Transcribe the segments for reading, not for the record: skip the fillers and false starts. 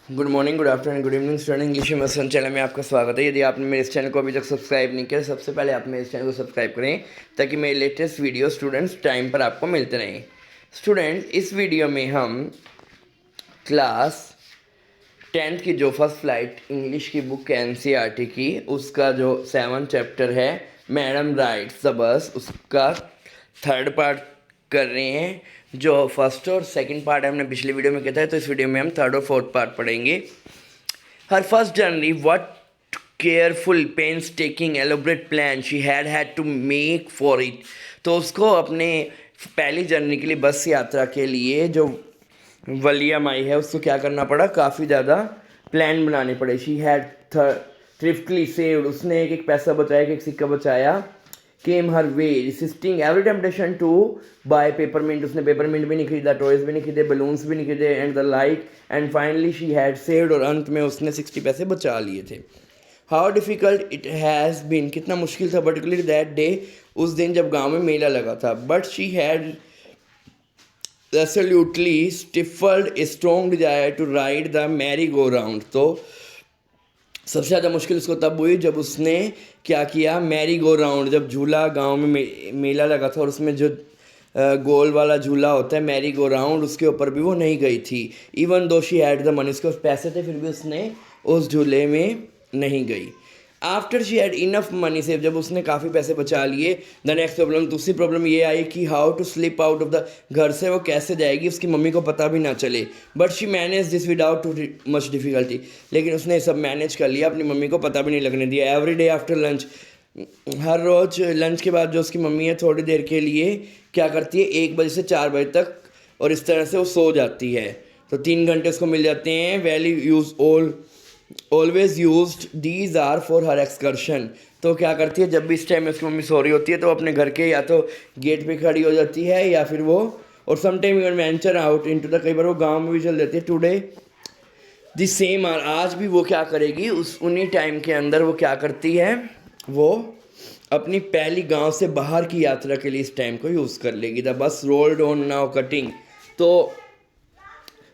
Good morning, good afternoon, good evening student. English में मसन channel में आपका स्वागत है। यदि आपने मेरे इस चैनल को अभी तक सब्सक्राइब नहीं किया, सबसे पहले आप मेरे इस चैनल को सब्सक्राइब करें ताकि मेरे लेटेस्ट वीडियो स्टूडेंट्स टाइम पर आपको मिलते रहें। स्टूडेंट, इस वीडियो में हम क्लास 10th की जो फर्स्ट फ्लाइट इंग्लिश की बुक है NCERT की, उसका जो 7th चैप्टर है मैडम राइड्स द बस, उसका थर्ड पार्ट कर रहे हैं। जो फर्स्ट और सेकंड पार्ट हमने पिछले वीडियो में किया था, तो इस वीडियो में हम थर्ड और फोर्थ पार्ट पढ़ेंगे। Her first journey, what careful pains taking elaborate plan she had to make for it. तो उसको अपने पहली जर्नी के लिए, बस यात्रा के लिए जो वलिया माई है, उसको क्या करना पड़ा, काफ़ी ज़्यादा प्लान बनाने पड़े। शी हैड थ्रिफ्टली सेव्ड, उसने एक एक पैसा बचाया, एक एक सिक्का बचाया। Came her way resisting every temptation to buy peppermint, उसने पेपरमिंट भी नहीं खरीदा, टॉयज भी नहीं खरीदे, बलून्स भी नहीं खरीदे and the like, and finally she had saved, और अंत में उसने 60 पैसे बचा लिए थे। How difficult it has been, कितना मुश्किल था पर्टिकुलरली दैट डे, उस दिन जब गाँव में मेला लगा था। But she had resolutely stifled a strong desire to ride the merry-go-round। तो सबसे ज़्यादा मुश्किल उसको तब हुई जब उसने क्या किया, मैरी गो राउंड, जब झूला गांव में मेला लगा था और उसमें जो गोल वाला झूला होता है मैरी गो राउंड, उसके ऊपर भी वो नहीं गई थी। Even though she had the money, उसके पास पैसे थे, फिर भी उसने उस झूले में नहीं गई। After she had enough money save, जब उसने काफ़ी पैसे बचा लिए, द नेक्स्ट प्रॉब्लम, दूसरी प्रॉब्लम ये आई कि how to slip out of the, घर से वो कैसे जाएगी, उसकी मम्मी को पता भी ना चले। But she manage this without too much difficulty, लेकिन उसने सब मैनेज कर लिया, अपनी मम्मी को पता भी नहीं लगने दिया। एवरी डे आफ्टर लंच, हर रोज़ लंच के बाद जो उसकी मम्मी है थोड़ी देर के लिए क्या करती है, 1 बजे से 4 बजे तक, और इस तरह से वो सो जाती है, तो 3 घंटे उसको मिल जाते हैं। Valli use always used these are for her excursion. तो क्या करती है, जब भी इस टाइम में उसकी मम्मी सो रही होती है तो अपने घर के या तो गेट पे खड़ी हो जाती है, या फिर वो, और sometime even venture out into the, कई बार वो गांव में भी चल देती है। टुडे द सेम आर, आज भी वो क्या करेगी, उस उन्हीं टाइम के अंदर वो क्या करती है, वो अपनी पहली गांव से बाहर की यात्रा के लिए इस टाइम को यूज़ कर लेगी। The bus rolled on now cutting, तो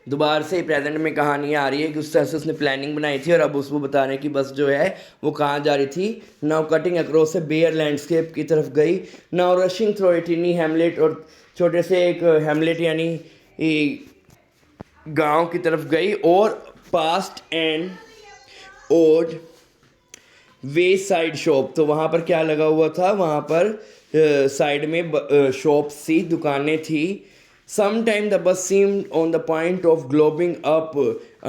दोबारा से प्रेजेंट में कहानी आ रही है कि उस तरह से उसने प्लानिंग बनाई थी, और अब उसको बता रहे हैं कि बस जो है वो कहाँ जा रही थी। नाउ कटिंग अक्रॉस से बेयर लैंडस्केप की तरफ गई। Now rushing through a tiny hamlet, और छोटे से एक हैमलेट यानी गांव की तरफ गई, और past and old way side shop, तो वहाँ पर क्या लगा हुआ था, वहाँ पर साइड में शॉप सी, दुकानें थी। Sometime the bus seemed on the point of globing up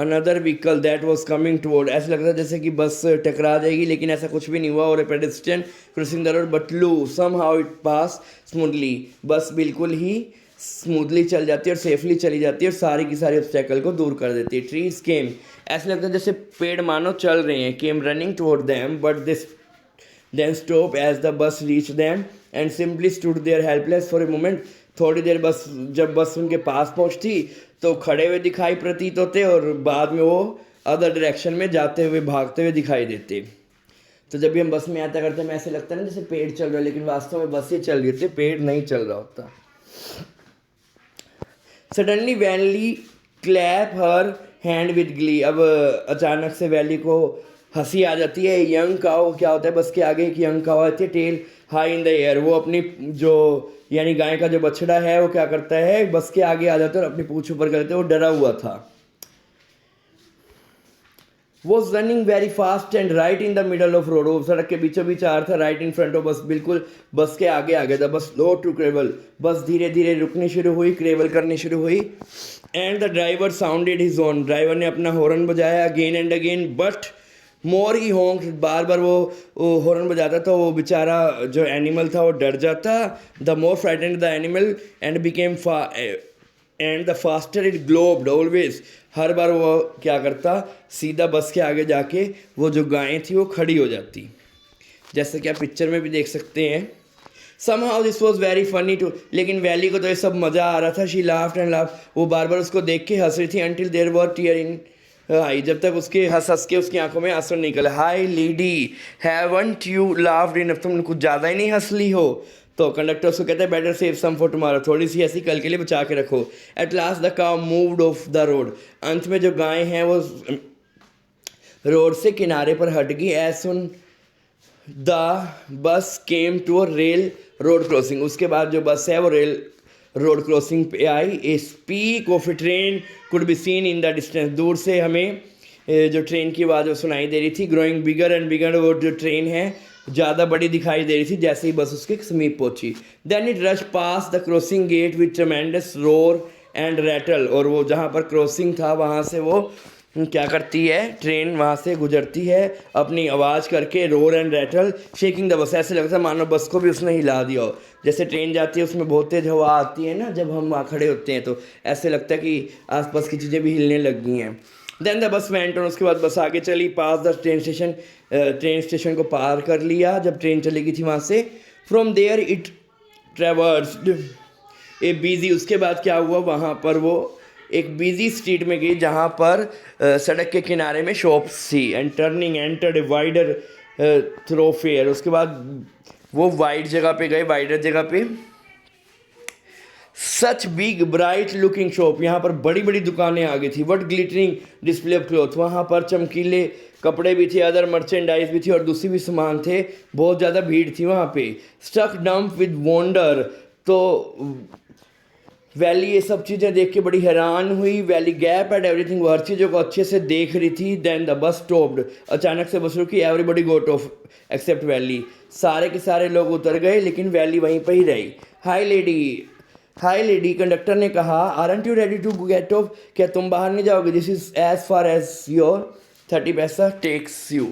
another vehicle that was coming toward, ऐसा लगता है जैसे कि बस टकरा जाएगी, लेकिन ऐसा कुछ भी नहीं हुआ। और pedestrian crossing the road but Lou somehow it passed smoothly, बस बिल्कुल ही स्मूथली चल जाती है और सेफली चली जाती है और सारी की सारी ऑब्स्टेकल को दूर कर देती है। ट्रीज केम, ऐसा लगता है जैसे पेड़ मानो चल रहे हैं। Came running toward them but this then stop as the bus reached them and simply stood there helpless for a moment। थोड़ी देर बस, जब बस उनके पास पहुंचती तो खड़े हुए दिखाई प्रतीत होते, और बाद में वो अदर डायरेक्शन में जाते हुए, भागते हुए दिखाई देते। तो जब भी हम बस में यात्रा करते हैं, हमें ऐसे लगता है ना जैसे पेड़ चल रहा है, लेकिन वास्तव में बस ही चल रही होती है, पेड़ नहीं चल रहा होता। Suddenly valley clap her hand with Glee, अब अचानक से वैली को हंसी आ जाती है। यंग काउ, क्या होता है बस के आगे एक यंग काउ आती है, tail high in the air, वो अपनी जो यानी गाय का जो बछड़ा है वो क्या करता है, बस के आगे आ जाता है और अपनी पूंछ ऊपर कर देता है, वो डरा हुआ था। Was running very fast and right in the middle of road, वो सड़क के बीचों बीच आ रहा था, राइट इन फ्रंट ऑफ बस, बिल्कुल बस के आगे आ गया था। बस लो टू क्रेवल, बस धीरे धीरे रुकनी शुरू हुई, क्रेवल करनी शुरू हुई। And the driver sounded his horn, driver ने अपना हॉर्न बजाया again and again, but more he honk, बार बार वो हॉर्न बजाता था, वो बेचारा जो एनिमल था वो डर जाता। The more frightened the animal and became and the faster it galloped always, हर बार वो क्या करता, सीधा बस के आगे जाके वो जो गायें थी वो खड़ी हो जाती, जैसे कि आप पिक्चर में भी देख सकते हैं। somehow this was very funny too, लेकिन वैली को तो ये सब मज़ा आ रहा था। she laughed and laughed, वो बार बार उसको देख के हंस रही थी। until there were tear in आई, जब तक उसके हंस हंस के उसकी आंखों में आंसू निकले। High lady haven't you laughed enough, तुम कुछ ज़्यादा ही नहीं हंस ली हो। तो कंडक्टर उसको कहता है better save some for tomorrow, थोड़ी सी ऐसी कल के लिए बचा के रखो। At last the cow moved off the road, अंत में जो गाय हैं वो रोड से किनारे पर हट गई। As soon the bus came to a rail road crossing, उसके बाद जो बस है वो रेल रोड क्रॉसिंग पे आई। A speck of a train could be seen in the distance, दूर से हमें जो ट्रेन की आवाज़ वो सुनाई दे रही थी। ग्रोइंग बिगर एंड बिगर, वो जो ट्रेन है ज़्यादा बड़ी दिखाई दे रही थी जैसे ही बस उसके समीप पहुंची। Then it rush pass the crossing gate with tremendous roar and rattle, और वो जहाँ पर क्रॉसिंग था वहाँ से वो क्या करती है, ट्रेन वहाँ से गुजरती है अपनी आवाज़ करके, roar and rattle, shaking the bus, ऐसे लगता है मानो बस को भी उसने हिला दिया हो। जैसे ट्रेन जाती है उसमें बहुत तेज हवा आती है ना, जब हम वहाँ खड़े होते हैं तो ऐसे लगता है कि आसपास की चीज़ें भी हिलने लग गई हैं। Then the bus went on, उसके बाद बस आगे चली। Pass the train station, train station को पार कर लिया जब ट्रेन चली गई थी वहाँ से। From there it traversed a busy, उसके बाद क्या हुआ, वहाँ पर वो एक बिजी स्ट्रीट में गई जहाँ पर सड़क के किनारे में शॉप्स थी। And turning entered a wider thoroughfare, उसके बाद वो वाइड जगह पे गए, वाइडर जगह पे। Such big bright looking shop, यहाँ पर बड़ी बड़ी दुकानें आ गई थी। What glittering display of cloth, वहाँ पर चमकीले कपड़े भी थे, अदर मर्चेंडाइज भी थी और दूसरी भी सामान थे। बहुत ज़्यादा भीड़ थी वहाँ पे। स्टक डम्प विद वंडर, तो वैली ये सब चीज़ें देख के बड़ी हैरान हुई। वैली गैप एट एवरीथिंग, वो हर चीज़ों को अच्छे से देख रही थी। देन द बस स्टॉप्ड, अचानक से बस रुकी। Everybody got off except Valli, सारे के सारे लोग उतर गए लेकिन वैली वहीं पर ही रही। हाई लेडी, कंडक्टर ने कहा, aren't you ready to get off, क्या तुम बाहर नहीं जाओगे? This is as far as your 30 paisa takes you,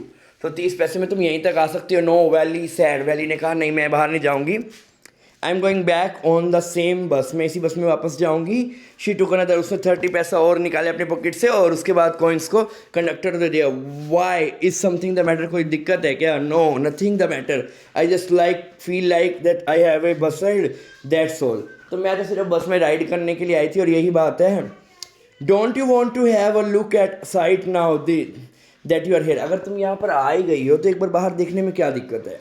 तो 30 पैसे में तुम यहीं तक आ सकते हो। नो वैली सैड, वैली ने कहा नहीं मैं बाहर नहीं जाऊंगी। I am going back on the same बस, मैं इसी बस में वापस जाऊंगी। शी टुक अनदर, उसने 30 पैसा और निकाले अपने पॉकेट से और उसके बाद कॉइन्स को कंडक्टर दे दिया। Why is something the matter, कोई दिक्कत है क्या? No nothing the matter, I just feel like that I have a bus ride, that's all. तो मैं तो सिर्फ बस में राइड करने के लिए आई थी और यही बात है। Don't you want to have a look at sight now that you are here, अगर तुम यहाँ पर आ ही गई हो तो एक बार बाहर देखने में क्या दिक्कत है?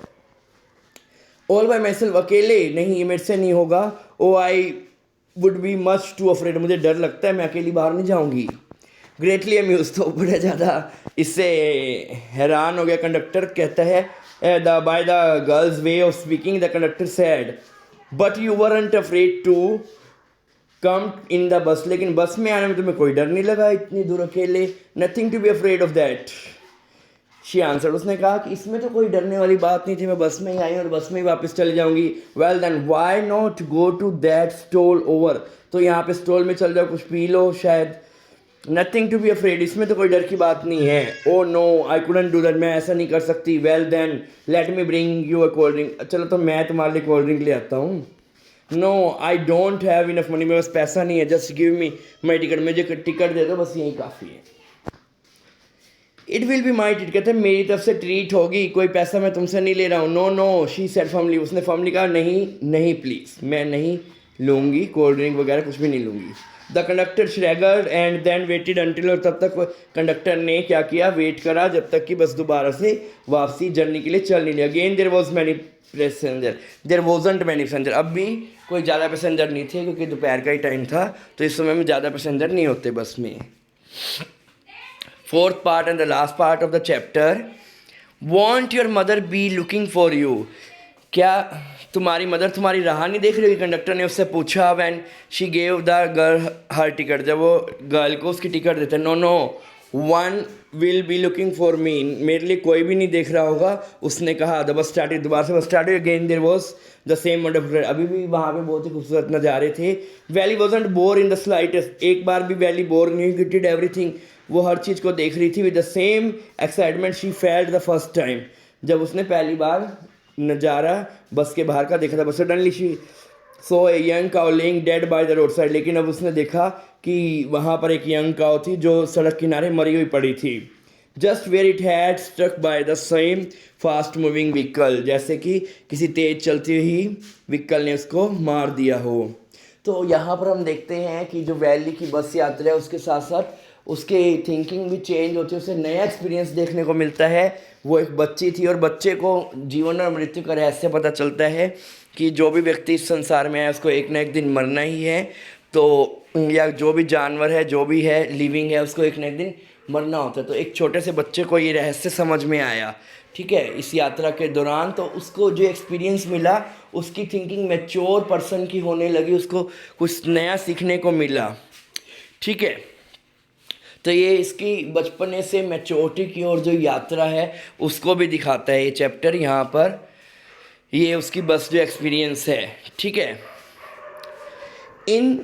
ऑल बाय माई सेल्फ, अकेले नहीं, ये मेरे से नहीं होगा। Oh I would be much too afraid, मुझे डर लगता है, मैं अकेली बाहर नहीं जाऊंगी। ग्रेटली अम्यूज, तो बड़ा ज़्यादा इससे हैरान हो गया। कंडक्टर कहता है by the girl's way of speaking, the conductor said but you weren't afraid to come in the bus, लेकिन बस में आने में तुम्हें कोई डर नहीं लगा इतनी दूर अकेले? Nothing to be afraid of that, she answer, उसने कहा कि इसमें तो कोई डरने वाली बात नहीं थी, मैं बस में ही आई और बस में ही वापस चले जाऊंगी। Well then why not go to that stall over, तो यहाँ पे स्टॉल में चल जाओ, कुछ पी लो शायद। नथिंग टू बी अफ्रेड, इसमें तो कोई डर की बात नहीं है। Oh no I couldn't do that, मैं ऐसा नहीं कर सकती। Well then let me bring you a cold drink, चलो तो मैं तुम्हारे लिए कोल्ड ड्रिंक ले आता हूँ। No I don't have enough money, मेरे पास पैसा नहीं है। Just give me my ticket, मुझे टिकट दे दो बस, यही काफ़ी है। It will be my treat, कहते हैं मेरी तरफ से ट्रीट होगी, कोई पैसा मैं तुमसे नहीं ले रहा हूँ। No no she said firmly, उसने फर्मली कहा नहीं नहीं प्लीज़, मैं नहीं लूँगी कोल्ड ड्रिंक वगैरह कुछ भी नहीं लूँगी। The conductor shrugged and then waited until, और तब तक कंडक्टर ने क्या किया, वेट करा जब तक कि बस दोबारा से वापसी जर्नी के लिए चल नहीं लिया। Again there was many passenger, there wasn't many passenger, अब भी कोई ज़्यादा पैसेंजर नहीं थे क्योंकि दोपहर का ही टाइम था, तो इस समय में ज़्यादा पैसेंजर नहीं होते बस में। Fourth part and the last part of the chapter, won't your mother be looking for you, क्या तुम्हारी मदर तुम्हारी राह नहीं देख रही होगी? कंडक्टर ने उससे पूछा। When she gave the girl her ticket, जब वो गर्ल को उसकी टिकट देते। No no one will be looking for me, मेरे लिए कोई भी नहीं देख रहा होगा, उसने कहा। द बस स्टार्टेड, दोबारा से बस स्टार्ट हुई। Again there was the same wonderful, अभी भी वहाँ पे बहुत ही खूबसूरत नज़ारे थे। Valli wasn't bore in the slightest, एक बार भी वैली बोर नहीं हुई। डिड एवरीथिंग, वो हर चीज़ को देख रही थी। With the same excitement she felt the first time, जब उसने पहली बार नज़ारा बस के बाहर का देखा था। बस suddenly she so a young cow laying dead by the road side, लेकिन अब उसने देखा कि वहाँ पर एक यंग काउ थी जो सड़क किनारे मरी हुई पड़ी थी। Just where it had struck by the same fast moving vehicle, जैसे कि किसी तेज चलती हुई व्हीकल ने उसको मार दिया हो। तो यहाँ पर हम देखते हैं कि जो वैली की बस यात्रा है उसके साथ साथ उसके थिंकिंग भी चेंज होती है, उसे नया एक्सपीरियंस देखने को मिलता है। वो एक बच्ची थी और बच्चे को जीवन और मृत्यु का रहस्य पता चलता है कि जो भी व्यक्ति इस संसार में है उसको एक ना एक दिन मरना ही है। तो या जो भी जानवर है, जो भी है लिविंग है, उसको एक ना एक दिन मरना होता है। तो एक छोटे से बच्चे को ये रहस्य समझ में आया, ठीक है, इस यात्रा के दौरान। तो उसको जो एक्सपीरियंस मिला, उसकी थिंकिंग मैच्योर पर्सन की होने लगी, उसको कुछ नया सीखने को मिला, ठीक है। तो ये इसकी बचपने से मैच्योरिटी की ओर जो यात्रा है उसको भी दिखाता है ये चैप्टर यहाँ पर। ये उसकी बस जो एक्सपीरियंस है, ठीक है। In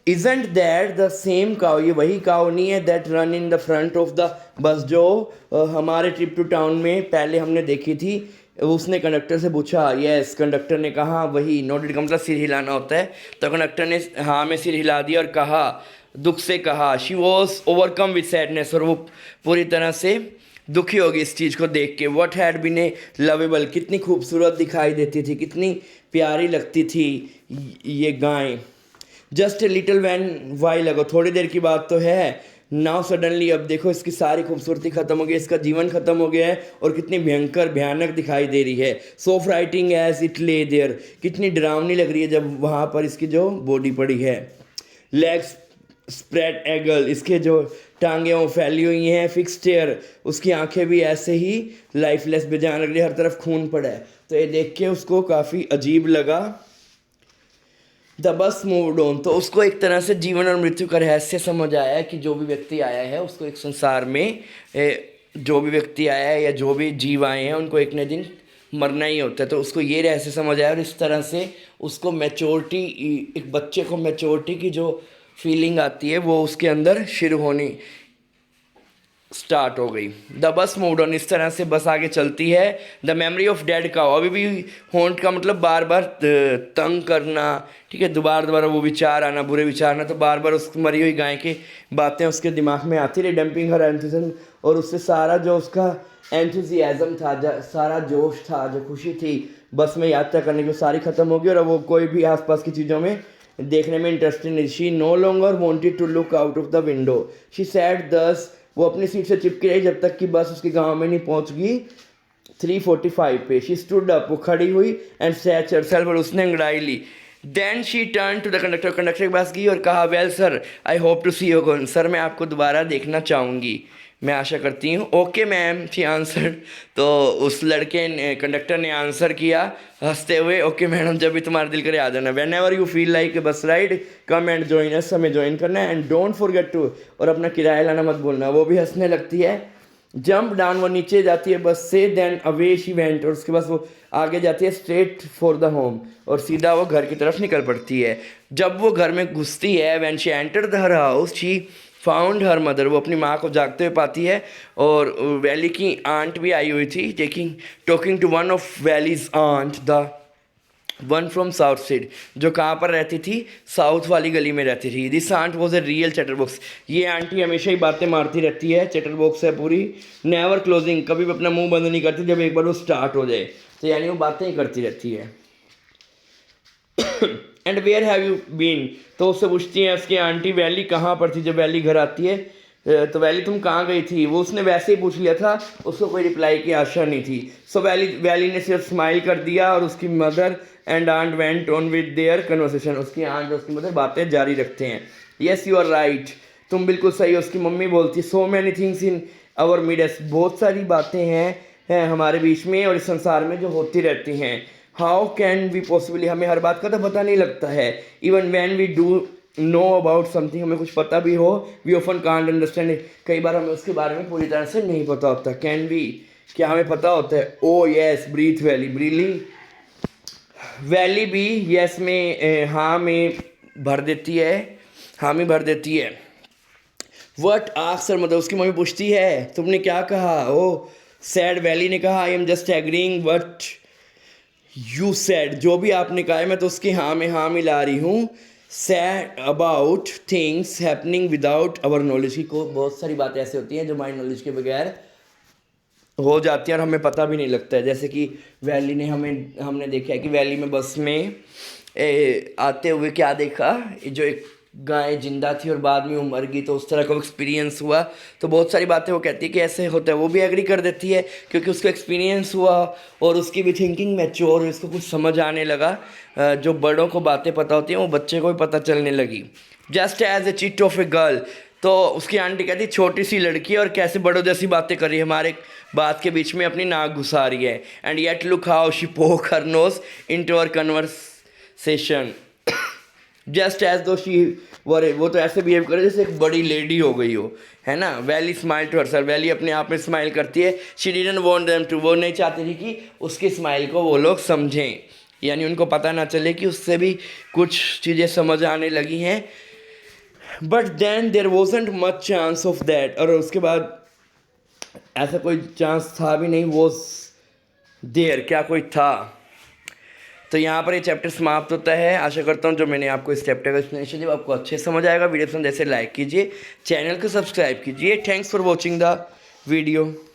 isn't that the same cow, ये वही काउ नहीं है that ran in the front of the bus, जो हमारे ट्रिप टू टाउन में पहले हमने देखी थी। उसने कंडक्टर से पूछा, यस, कंडक्टर ने कहा वही। नोटेड का मतलब सिर हिलाना होता है। तो कंडक्टर ने हाँ में सिर हिला दिया और कहा, दुख से कहा, she was overcome with sadness, और वो पूरी तरह से दुखी होगी इस चीज़ को देख के। What had been a lovable, कितनी खूबसूरत दिखाई देती थी, कितनी प्यारी लगती थी ये गाय। Just a little when while ago, थोड़ी देर की बात तो है। नाउ सडनली, अब देखो इसकी सारी खूबसूरती खत्म हो गई, इसका जीवन खत्म हो गया है और कितनी भयंकर भयानक दिखाई दे रही है। सो फ्राइटिंग एज इट ले देयर, कितनी डरावनी लग रही है जब वहाँ पर इसकी जो बॉडी पड़ी है। लेग्स स्प्रेड एगल, इसके जो टांगें वो फैली हुई हैं। फिक्स टेयर, उसकी आंखें भी ऐसे ही लाइफलेस बेजान लग रही है, हर तरफ खून पड़ा है। तो ये देख के उसको काफ़ी अजीब लगा। द बस मूव्ड ऑन, तो उसको एक तरह से जीवन और मृत्यु का रहस्य समझ आया कि जो भी व्यक्ति आया है उसको एक संसार में जो भी व्यक्ति आया है या जो भी जीव आए हैं उनको एक न दिन मरना ही होता है। तो उसको ये रहस्य समझ आया और इस तरह से उसको मैच्योरिटी, एक बच्चे को मैच्योरिटी की जो फीलिंग आती है वो उसके अंदर शुरू होनी स्टार्ट हो गई। द बस मूव्ड ऑन, इस तरह से बस आगे चलती है। The memory of dead cow, अभी भी हॉन्ट का मतलब बार बार तंग करना, ठीक है, दोबारा वो विचार आना, बुरे विचार आना। तो बार बार उस मरी हुई गाय की बातें उसके दिमाग में आती रही। डंपिंग हर एंथुसिज्म, और उससे सारा जो उसका एंथुजियाज्म था, सारा जोश था, जो खुशी थी बस में यात्रा करने की, सारी खत्म हो गई और अब वो कोई भी आसपास की चीज़ों में देखने में इंटरेस्टेड नहीं। She no longer wanted to look out of the window, she said thus, वो अपनी सीट से चिपकी रही जब तक कि बस उसके गांव में नहीं पहुंच गई 3:45 पे। शी स्टूड अप, वो खड़ी हुई एंड सैच हरसेल्फ, और उसने अंगड़ाई ली। Then she turn to the conductor, conductor के पास गई और कहा, well sir, I hope to see you again, sir मैं आपको दोबारा देखना चाहूँगी, मैं आशा करती हूँ। ओके मैम, शी आंसर, तो उस लड़के ने, कंडक्टर ने आंसर किया हंसते हुए, ओके मैडम, जब भी तुम्हारा दिल करे आ जाना। Whenever you feel like bus ride come and join us, हमें ज्वाइन करना है। एंड डोंट फॉरगेट टू, और अपना किराया लाना मत भूलना। वो भी हंसने लगती है। जंप डाउन, वो नीचे जाती है बस से। देन अवे शी वेंट, और उसके बाद वो आगे जाती है स्ट्रेट फॉर द होम, और सीधा वो घर की तरफ निकल पड़ती है। जब वो घर में घुसती है, when she entered her house she found her mother, वो अपनी माँ को जागते हुए पाती है। और वैली की आंट भी आई हुई थी, talking to one of Valli's aunt, the one from south side, जो कहाँ पर रहती थी, साउथ वाली गली में रहती थी। This aunt was a real chatterbox, ये आंटी हमेशा ही बातें मारती रहती है, चैटरबॉक्स है पूरी। नेवर क्लोजिंग, कभी भी अपना मुंह बंद नहीं करती, जब एक बार वो स्टार्ट हो जाए तो यानी वो बातें ही करती रहती है। And where have you been, तो उससे पूछती है उसकी आंटी, वैली कहाँ पर थी। जब वैली घर आती है तो वैली तुम कहाँ गई थी, वो उसने वैसे ही पूछ लिया था, उसको कोई रिप्लाई की आशा नहीं थी। सो वैली ने सिर्फ स्माइल कर दिया और उसकी mother and aunt went on with their conversation, उसकी आंट और उसकी मदर बातें जारी रखते हैं। येस यू आर राइट, तुम बिल्कुल सही हो, उसकी मम्मी बोलती है। So many things in our midst, बहुत सारी बातें हैं हमारे बीच में और इस संसार में जो होती रहती हैं। हाउ कैन वी पॉसिबली, हमें हर बात का तो पता नहीं लगता है। Even when we do know about something, हमें कुछ पता भी हो, we often can't understand it, कई बार हमें उसके बारे में पूरी तरह से नहीं पता होता। कैन वी, क्या हमें पता होता है। ओ यस, ब्रीथ वैली, ब्रीलिंग वैली भी यस में हाँ में भर देती है, हामी भर देती है। वट आस्कर, मतलब उसकी मम्मी पूछती है तुमने क्या कहा। ओ सैड, वैली ने कहा, I am just agreeing what you sad, जो भी आपने कहा है मैं तो उसकी हाँ में हाँ मिला रही हूँ। Sad about things happening without our knowledge, की को बहुत सारी बातें ऐसी होती हैं जो हमारी नॉलेज के बगैर हो जाती है और हमें पता भी नहीं लगता है। जैसे कि वैली ने हमने देखा है कि वैली में बस में आते हुए क्या देखा, जो एक गाय जिंदा थी और बाद में वो मर गई, तो उस तरह का एक्सपीरियंस हुआ। तो बहुत सारी बातें वो कहती है कि ऐसे होता है, वो भी एग्री कर देती है क्योंकि उसको एक्सपीरियंस हुआ और उसकी भी थिंकिंग मैच्योर हुई, उसको कुछ समझ आने लगा। जो बड़ों को बातें पता होती हैं वो बच्चे को भी पता चलने लगी। Just as a chit of a girl, तो उसकी आंटी कहती छोटी सी लड़की है और कैसे बड़ों जैसी बातें कर रही है, हमारे बात के बीच में अपनी नाक घुसा रही है। And yet look how she poke her nose into our conversation just as though she वो तो ऐसे बिहेव करे जैसे एक बड़ी लेडी हो गई हो, है ना। Vally smile to herself, Vally अपने आप में स्माइल करती है। She didn't want them to, वो नहीं चाहती थी कि उसकी स्माइल को वो लोग समझें, यानी उनको पता ना चले कि उससे भी कुछ चीज़ें समझ आने लगी हैं। But then there wasn't much chance of that, और उसके बाद ऐसा कोई चांस था भी नहीं। वो देर क्या कोई था। तो यहाँ पर ये चैप्टर समाप्त होता है। आशा करता हूँ जो मैंने आपको इस चैप्टर का एक्सप्लेनेशन दिया आपको अच्छे समझ आएगा। वीडियो पसंद जैसे लाइक कीजिए, चैनल को सब्सक्राइब कीजिए। Thanks for watching the video.